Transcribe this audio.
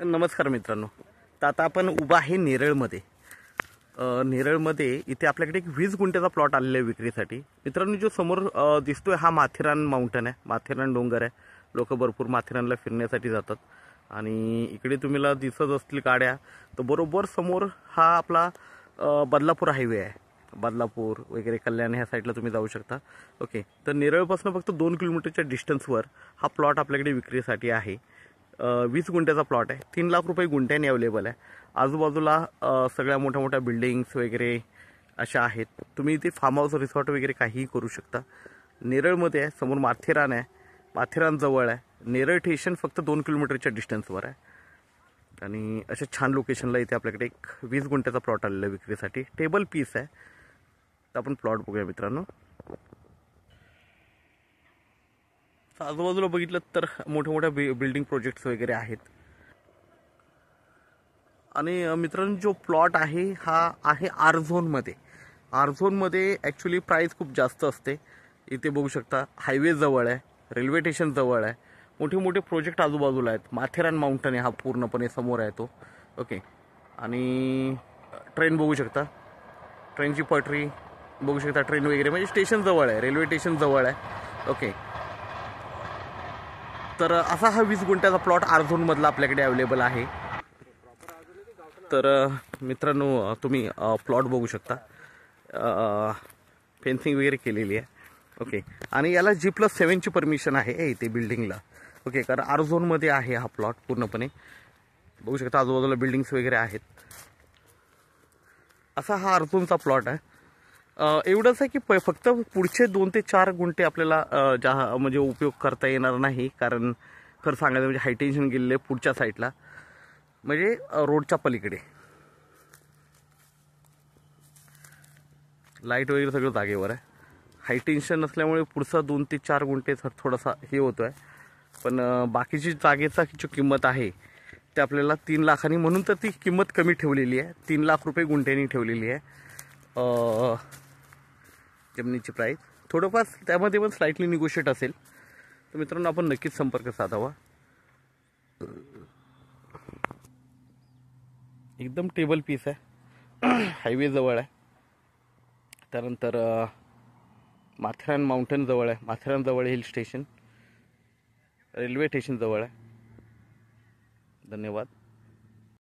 नमस्कार मित्रांनो. तर आता आपण उभा आहे नेरळमध्ये. नेरळमध्ये इथे आपल्याकडे एक 20 गुंठ्याचा प्लॉट आलेला आहे विक्रीसाठी. मित्रांनो, जो समोर दिसतोय हा माथेरान माउंटन आहे, माथेरान डोंगर आहे. लोक भरपूर माथेरानला फिरण्यासाठी जातात आणि इकडे तुम्हाला दिसत असतील गाड्या. तर बरोबर समोर हा आपला बदलापूर हायवे आहे. बदलापूर वगैरे कल्याण ह्या साईडला तुम्ही जाऊ शकता. ओके, तर नेरळपासून फक्त 2 किलोमीटरच्या डिस्टन्सवर हा प्लॉट आपल्याकडे विक्रीसाठी आहे. 20 गुंठ्याचा प्लॉट आहे. 3 लाख रुपये गुंठ्याने अवेलेबल आहे. आजूबाजूला सगळ्या मोठ्या मोठ्या बिल्डिंग्स वगैरे अशा आहेत. तुम्ही इथे फार्म हाऊस रिसॉर्ट वगैरे काहीही करू शकता. नेरळमध्ये आहे, समोर माथेरान आहे, माथेरान जवळ आहे. नेरळ स्टेशन फक्त 2 किलोमीटरच्या डिस्टन्सवर आहे आणि अशा छान लोकेशनला इथे आपल्याकडे एक 20 गुंठ्याचा प्लॉट आलेला आहे विक्रीसाठी. टेबल पीस आहे. तर आपण प्लॉट बघूया मित्रांनो. आजूबाजूला बघितलं तर मोठ्या मोठ्या बिल्डिंग प्रोजेक्ट्स वगैरे आहेत. आणि मित्रांनो, जो प्लॉट आहे हा आहे आर झोनमध्ये. आर झोनमध्ये ॲक्च्युली प्राईस खूप जास्त असते. इथे बघू शकता हायवे जवळ आहे, रेल्वे स्टेशन जवळ आहे, मोठे मोठे प्रोजेक्ट आजूबाजूला आहेत. माथेरान माउंटन आहे हा पूर्णपणे समोर आहे तो. ओके, आणि ट्रेन बघू शकता, ट्रेनची पटरी बघू शकता, ट्रेन वगैरे म्हणजे स्टेशन जवळ आहे, रेल्वे स्टेशन जवळ आहे. ओके, तर असा हा 20 गुंठ्याचा प्लॉट आर झोनमधला आपल्याकडे अवेलेबल आहे. तर मित्रांनो, तुम्ही प्लॉट बघू शकता, फेन्सिंग वगैरे केलेली आहे. ओके, आणि याला G+7ची परमिशन आहे इथे बिल्डिंगला. ओके, कारण आर झोनमध्ये आहे हा प्लॉट पूर्णपणे. बघू शकता आजूबाजूला बिल्डिंग्स वगैरे आहेत. असा हा आर झोनचा प्लॉट आहे. एवढंच आहे की फक्त पुढचे 2 ते 4 गुंठे आपल्याला म्हणजे उपयोग करता येणार नाही, कारण खरं सांगायचं म्हणजे हाय टेन्शन गेलेलं आहे पुढच्या साईडला, म्हणजे रोडच्या पलीकडे. लाईट वगैरे सगळं जागेवर आहे. हाय टेन्शन नसल्यामुळे पुढचा 2 ते 4 गुंठे थोडासा हे होतो आहे. पण बाकीची जागेचा जी किंमत आहे ते आपल्याला 3 लाखांनी, म्हणून तर ती किंमत कमी ठेवलेली आहे. 3 लाख रुपये गुंठ्यानी ठेवलेली आहे जमिनीची प्राईस. थोडंफार त्यामध्ये पण स्लाइटली निगोशिएट असेल. तर मित्रांनो, आपण नक्कीच संपर्क साधावा. एकदम टेबल पीस आहे, हायवे जवळ आहे. त्यानंतर माथेरान माउंटन जवळ आहे, माथेरान जवळ हिल स्टेशन, रेल्वे स्टेशन जवळ आहे. धन्यवाद.